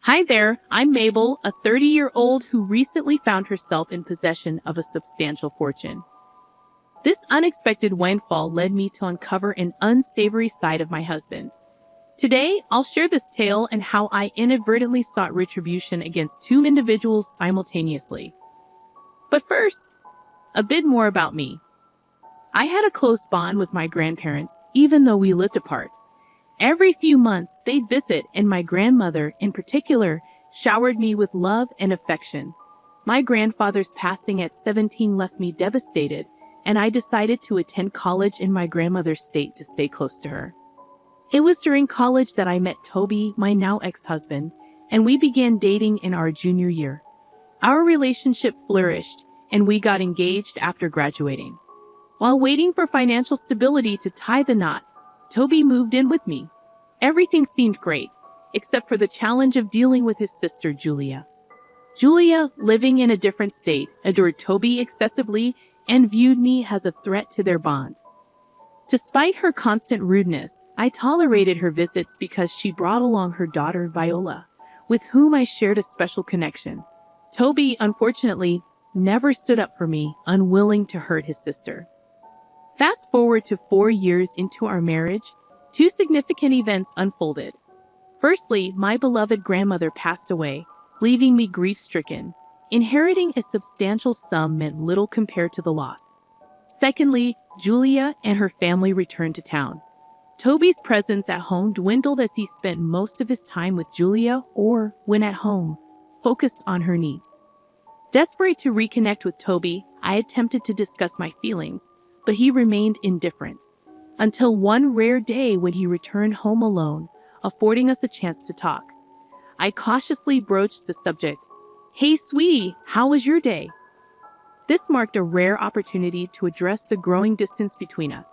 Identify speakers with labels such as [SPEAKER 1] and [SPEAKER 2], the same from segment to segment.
[SPEAKER 1] Hi there, I'm Mabel, a 30-year-old who recently found herself in possession of a substantial fortune. This unexpected windfall led me to uncover an unsavory side of my husband. Today, I'll share this tale and how I inadvertently sought retribution against two individuals simultaneously. But first, a bit more about me. I had a close bond with my grandparents, even though we lived apart. Every few months, they'd visit, and my grandmother, in particular, showered me with love and affection. My grandfather's passing at 17 left me devastated, and I decided to attend college in my grandmother's state to stay close to her. It was during college that I met Toby, my now ex-husband, and we began dating in our junior year. Our relationship flourished, and we got engaged after graduating. While waiting for financial stability to tie the knot, Toby moved in with me. Everything seemed great, except for the challenge of dealing with his sister, Julia. Julia, living in a different state, adored Toby excessively and viewed me as a threat to their bond. Despite her constant rudeness, I tolerated her visits because she brought along her daughter, Viola, with whom I shared a special connection. Toby, unfortunately, never stood up for me, unwilling to hurt his sister. Fast forward to 4 years into our marriage, two significant events unfolded. Firstly, my beloved grandmother passed away, leaving me grief-stricken. Inheriting a substantial sum meant little compared to the loss. Secondly, Julia and her family returned to town. Toby's presence at home dwindled as he spent most of his time with Julia or, when at home, focused on her needs. Desperate to reconnect with Toby, I attempted to discuss my feelings, but he remained indifferent, until one rare day when he returned home alone, affording us a chance to talk. I cautiously broached the subject. "Hey, sweetie, how was your day?" This marked a rare opportunity to address the growing distance between us.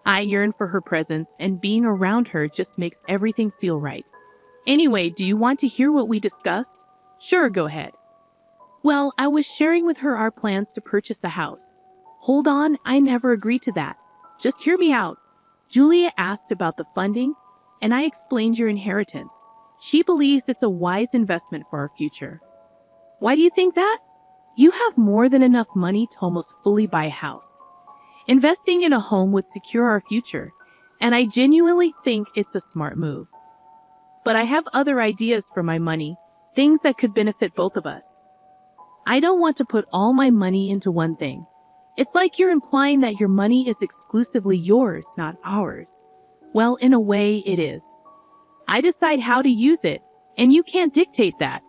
[SPEAKER 1] I yearned for her presence, and being around her just makes everything feel right. "Anyway, do you want to hear what we discussed?" "Sure, go ahead." "Well, I was sharing with her our plans to purchase a house." "Hold on, I never agreed to that. Just hear me out." Julia asked about the funding, and I explained your inheritance. She believes it's a wise investment for our future. "Why do you think that?" "You have more than enough money to almost fully buy a house. Investing in a home would secure our future, and I genuinely think it's a smart move. But I have other ideas for my money, things that could benefit both of us. I don't want to put all my money into one thing. It's like you're implying that your money is exclusively yours, not ours." "Well, in a way, it is. I decide how to use it, and you can't dictate that.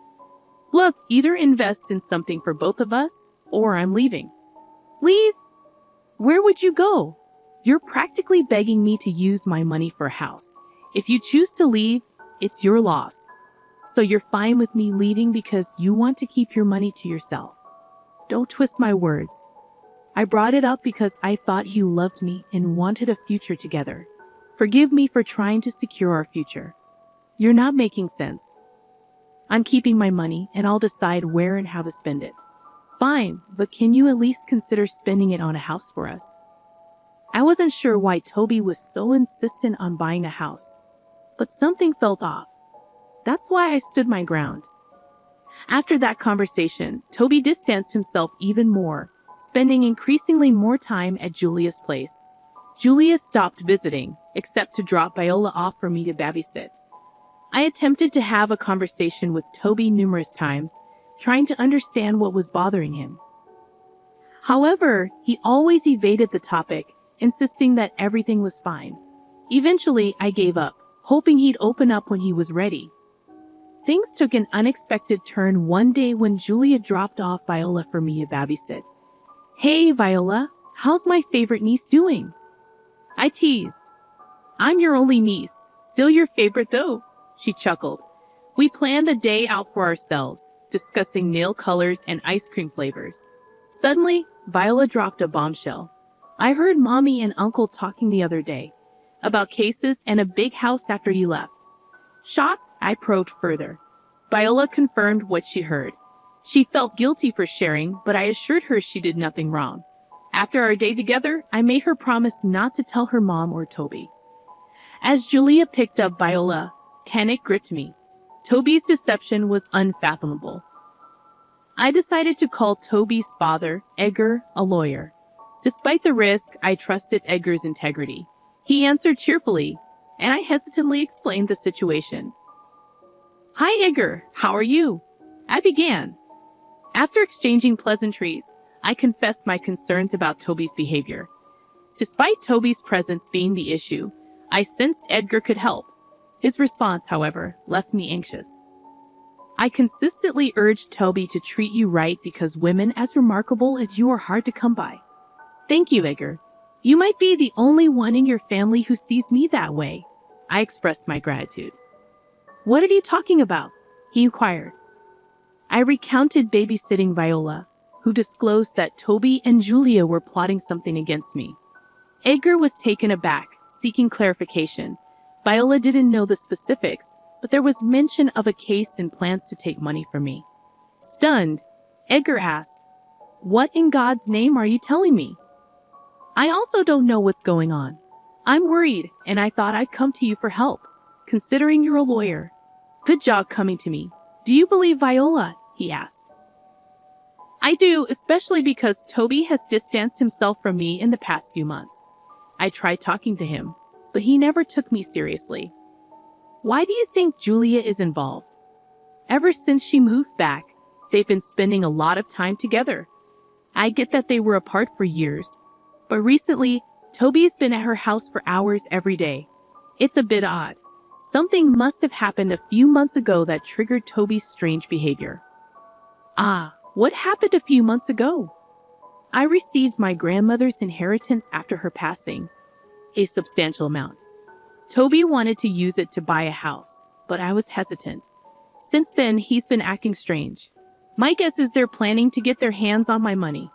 [SPEAKER 1] Look, either invest in something for both of us, or I'm leaving." "Leave? Where would you go?" "You're practically begging me to use my money for a house. If you choose to leave, it's your loss. So you're fine with me leaving because you want to keep your money to yourself." "Don't twist my words. I brought it up because I thought you loved me and wanted a future together. Forgive me for trying to secure our future. You're not making sense. I'm keeping my money, and I'll decide where and how to spend it." "Fine, but can you at least consider spending it on a house for us?" I wasn't sure why Toby was so insistent on buying a house, but something felt off. That's why I stood my ground. After that conversation, Toby distanced himself even more, spending increasingly more time at Julia's place. Julia stopped visiting, except to drop Viola off for me to babysit. I attempted to have a conversation with Toby numerous times, trying to understand what was bothering him. However, he always evaded the topic, insisting that everything was fine. Eventually, I gave up, hoping he'd open up when he was ready. Things took an unexpected turn one day when Julia dropped off Viola for me to babysit. "Hey, Viola, how's my favorite niece doing?" I teased. "I'm your only niece. Still your favorite though," she chuckled. We planned a day out for ourselves, discussing nail colors and ice cream flavors. Suddenly, Viola dropped a bombshell. "I heard Mommy and Uncle talking the other day about cases and a big house after you left." Shocked, I probed further. Viola confirmed what she heard. She felt guilty for sharing, but I assured her she did nothing wrong. After our day together, I made her promise not to tell her mom or Toby. As Julia picked up Viola, panic gripped me. Toby's deception was unfathomable. I decided to call Toby's father, Edgar, a lawyer. Despite the risk, I trusted Edgar's integrity. He answered cheerfully, and I hesitantly explained the situation. "Hi, Edgar. How are you?" I began. After exchanging pleasantries, I confessed my concerns about Toby's behavior. Despite Toby's presence being the issue, I sensed Edgar could help. His response, however, left me anxious. "I consistently urged Toby to treat you right because women as remarkable as you are hard to come by." "Thank you, Edgar. You might be the only one in your family who sees me that way." I expressed my gratitude. "What are you talking about?" he inquired. I recounted babysitting Viola, who disclosed that Toby and Julia were plotting something against me. Edgar was taken aback, seeking clarification. Viola didn't know the specifics, but there was mention of a case and plans to take money from me. Stunned, Edgar asked, "What in God's name are you telling me?" "I also don't know what's going on. I'm worried, and I thought I'd come to you for help, considering you're a lawyer." "Good job coming to me. Do you believe Viola?" he asked. "I do, especially because Toby has distanced himself from me in the past few months. I tried talking to him, but he never took me seriously." "Why do you think Julia is involved?" "Ever since she moved back, they've been spending a lot of time together. I get that they were apart for years, but recently, Toby's been at her house for hours every day. It's a bit odd. Something must have happened a few months ago that triggered Toby's strange behavior." "Ah, what happened a few months ago?" "I received my grandmother's inheritance after her passing, a substantial amount. Toby wanted to use it to buy a house, but I was hesitant. Since then, he's been acting strange. My guess is they're planning to get their hands on my money."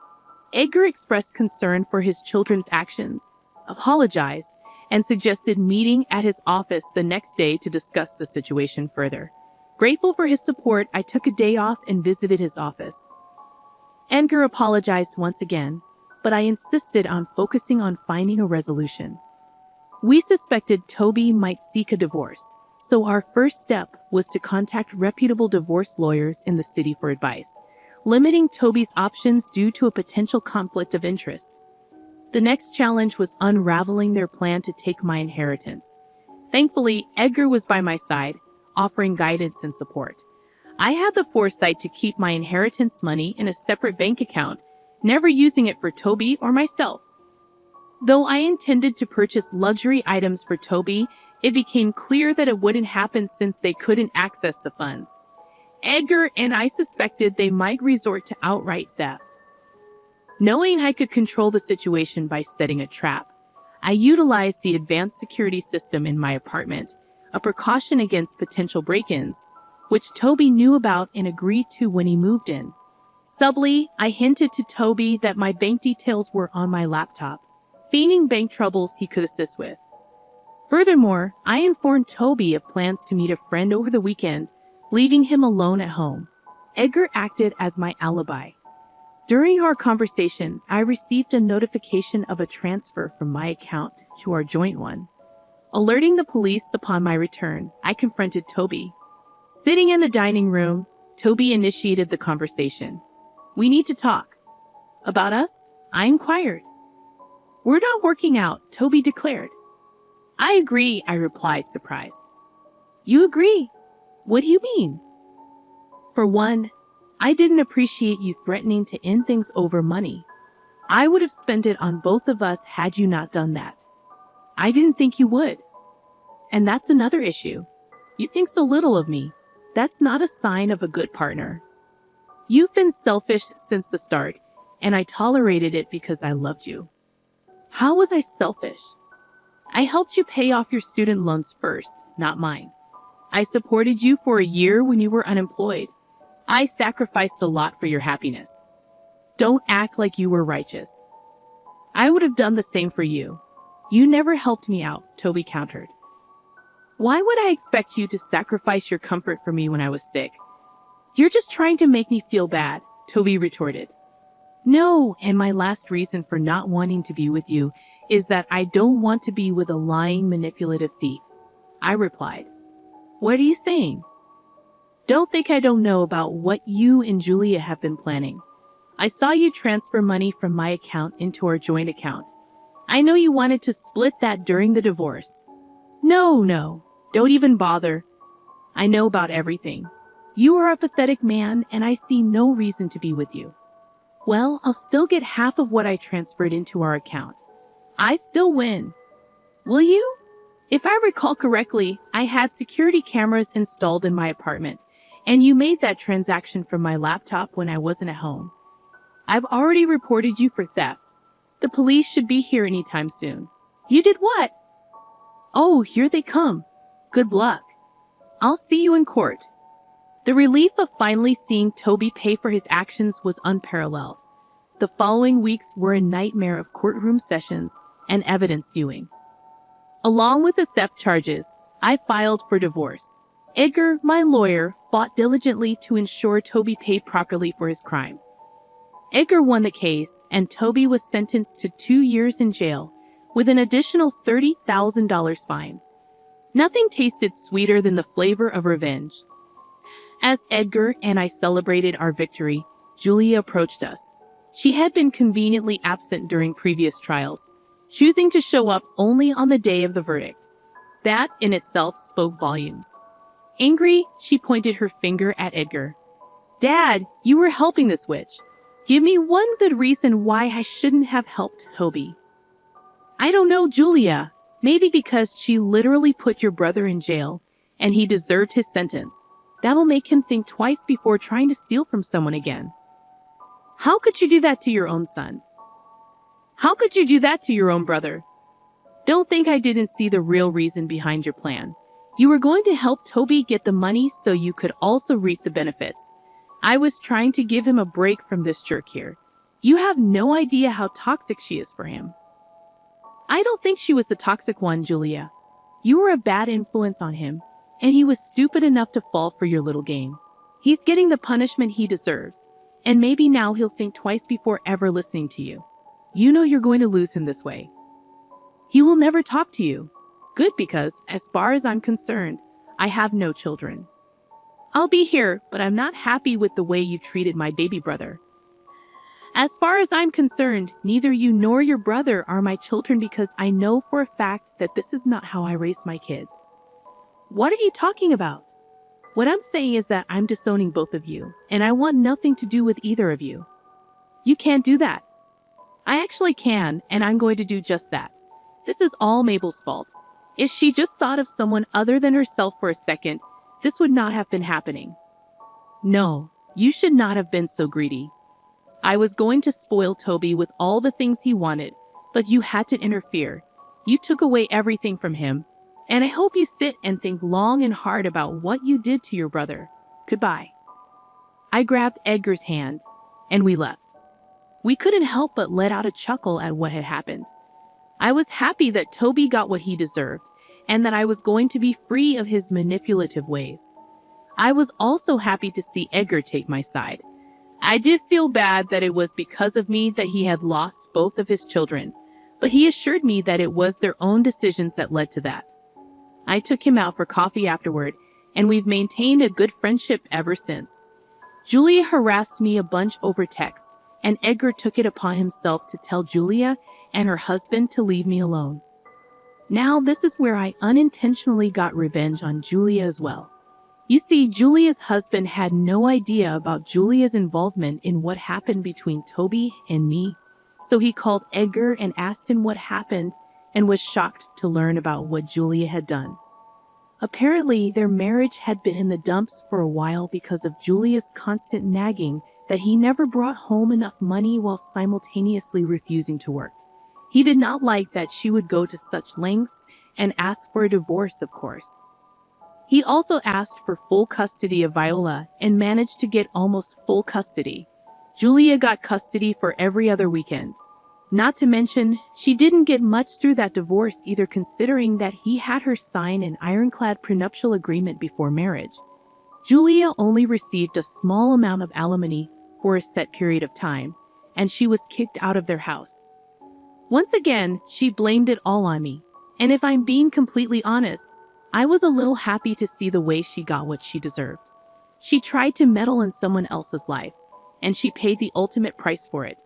[SPEAKER 1] Edgar expressed concern for his children's actions, apologized, and suggested meeting at his office the next day to discuss the situation further. Grateful for his support, I took a day off and visited his office. Edgar apologized once again, but I insisted on focusing on finding a resolution. We suspected Toby might seek a divorce, so our first step was to contact reputable divorce lawyers in the city for advice, limiting Toby's options due to a potential conflict of interest. The next challenge was unraveling their plan to take my inheritance. Thankfully, Edgar was by my side, offering guidance and support. I had the foresight to keep my inheritance money in a separate bank account, never using it for Toby or myself. Though I intended to purchase luxury items for Toby, it became clear that it wouldn't happen since they couldn't access the funds. Edgar and I suspected they might resort to outright theft. Knowing I could control the situation by setting a trap, I utilized the advanced security system in my apartment, a precaution against potential break-ins, which Toby knew about and agreed to when he moved in. Subtly, I hinted to Toby that my bank details were on my laptop, feigning bank troubles he could assist with. Furthermore, I informed Toby of plans to meet a friend over the weekend, leaving him alone at home. Edgar acted as my alibi. During our conversation, I received a notification of a transfer from my account to our joint one. Alerting the police upon my return, I confronted Toby. Sitting in the dining room, Toby initiated the conversation. "We need to talk." "About us?" I inquired. "We're not working out," Toby declared. "I agree," I replied, surprised. "You agree? What do you mean?" "For one, I didn't appreciate you threatening to end things over money. I would have spent it on both of us had you not done that. I didn't think you would. And that's another issue. You think so little of me. That's not a sign of a good partner. You've been selfish since the start, and I tolerated it because I loved you." "How was I selfish?" "I helped you pay off your student loans first, not mine. I supported you for a year when you were unemployed. I sacrificed a lot for your happiness. Don't act like you were righteous. I would have done the same for you. You never helped me out," Toby countered. "Why would I expect you to sacrifice your comfort for me when I was sick? You're just trying to make me feel bad," Toby retorted. "No, and my last reason for not wanting to be with you is that I don't want to be with a lying, manipulative thief," I replied. "What are you saying?" Don't think I don't know about what you and Julia have been planning. I saw you transfer money from my account into our joint account. I know you wanted to split that during the divorce. No, don't even bother. I know about everything. You are a pathetic man, and I see no reason to be with you. Well, I'll still get half of what I transferred into our account. I still win. Will you? If I recall correctly, I had security cameras installed in my apartment, and you made that transaction from my laptop when I wasn't at home. I've already reported you for theft. The police should be here anytime soon. You did what? Oh, here they come. Good luck. I'll see you in court. The relief of finally seeing Toby pay for his actions was unparalleled. The following weeks were a nightmare of courtroom sessions and evidence viewing. Along with the theft charges, I filed for divorce. Edgar, my lawyer, fought diligently to ensure Toby paid properly for his crime. Edgar won the case, and Toby was sentenced to 2 years in jail with an additional $30,000 fine. Nothing tasted sweeter than the flavor of revenge. As Edgar and I celebrated our victory, Julia approached us. She had been conveniently absent during previous trials, choosing to show up only on the day of the verdict. That in itself spoke volumes. Angry, she pointed her finger at Edgar. Dad, you were helping this witch. Give me one good reason why I shouldn't have helped Toby. I don't know, Julia. Maybe because she literally put your brother in jail, and he deserved his sentence. That'll make him think twice before trying to steal from someone again. How could you do that to your own son? How could you do that to your own brother? Don't think I didn't see the real reason behind your plan. You were going to help Toby get the money so you could also reap the benefits. I was trying to give him a break from this jerk here. You have no idea how toxic she is for him. I don't think she was the toxic one, Julia. You were a bad influence on him, and he was stupid enough to fall for your little game. He's getting the punishment he deserves, and maybe now he'll think twice before ever listening to you. You know you're going to lose him this way. He will never talk to you. Good, because, as far as I'm concerned, I have no children. I'll be here, but I'm not happy with the way you treated my baby brother. As far as I'm concerned, neither you nor your brother are my children because I know for a fact that this is not how I raise my kids. What are you talking about? What I'm saying is that I'm disowning both of you, and I want nothing to do with either of you. You can't do that. I actually can, and I'm going to do just that. This is all Mabel's fault. If she just thought of someone other than herself for a second, this would not have been happening. No, you should not have been so greedy. I was going to spoil Toby with all the things he wanted, but you had to interfere. You took away everything from him, and I hope you sit and think long and hard about what you did to your brother. Goodbye. I grabbed Edgar's hand, and we left. We couldn't help but let out a chuckle at what had happened. I was happy that Toby got what he deserved, and that I was going to be free of his manipulative ways. I was also happy to see Edgar take my side. I did feel bad that it was because of me that he had lost both of his children, but he assured me that it was their own decisions that led to that. I took him out for coffee afterward, and we've maintained a good friendship ever since. Julia harassed me a bunch over text, and Edgar took it upon himself to tell Julia and her husband to leave me alone. Now this is where I unintentionally got revenge on Julia as well. You see, Julia's husband had no idea about Julia's involvement in what happened between Toby and me, so he called Edgar and asked him what happened and was shocked to learn about what Julia had done. Apparently, their marriage had been in the dumps for a while because of Julia's constant nagging that he never brought home enough money while simultaneously refusing to work. He did not like that she would go to such lengths and ask for a divorce, of course. He also asked for full custody of Viola and managed to get almost full custody. Julia got custody for every other weekend. Not to mention, she didn't get much through that divorce either, considering that he had her sign an ironclad prenuptial agreement before marriage. Julia only received a small amount of alimony for a set period of time, and she was kicked out of their house. Once again, she blamed it all on me, and if I'm being completely honest, I was a little happy to see the way she got what she deserved. She tried to meddle in someone else's life, and she paid the ultimate price for it.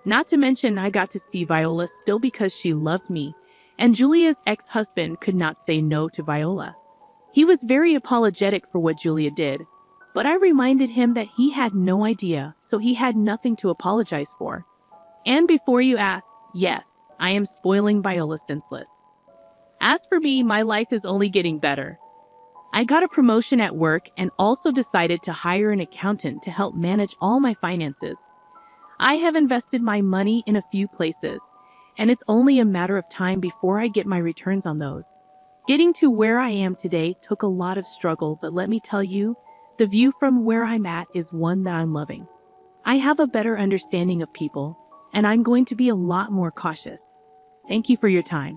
[SPEAKER 1] Not to mention, I got to see Viola still because she loved me, and Julia's ex-husband could not say no to Viola. He was very apologetic for what Julia did, but I reminded him that he had no idea, so he had nothing to apologize for. And before you ask, yes, I am spoiling Viola senseless. As for me, my life is only getting better. I got a promotion at work and also decided to hire an accountant to help manage all my finances. I have invested my money in a few places, and it's only a matter of time before I get my returns on those. Getting to where I am today took a lot of struggle, but let me tell you, the view from where I'm at is one that I'm loving. I have a better understanding of people, and I'm going to be a lot more cautious. Thank you for your time.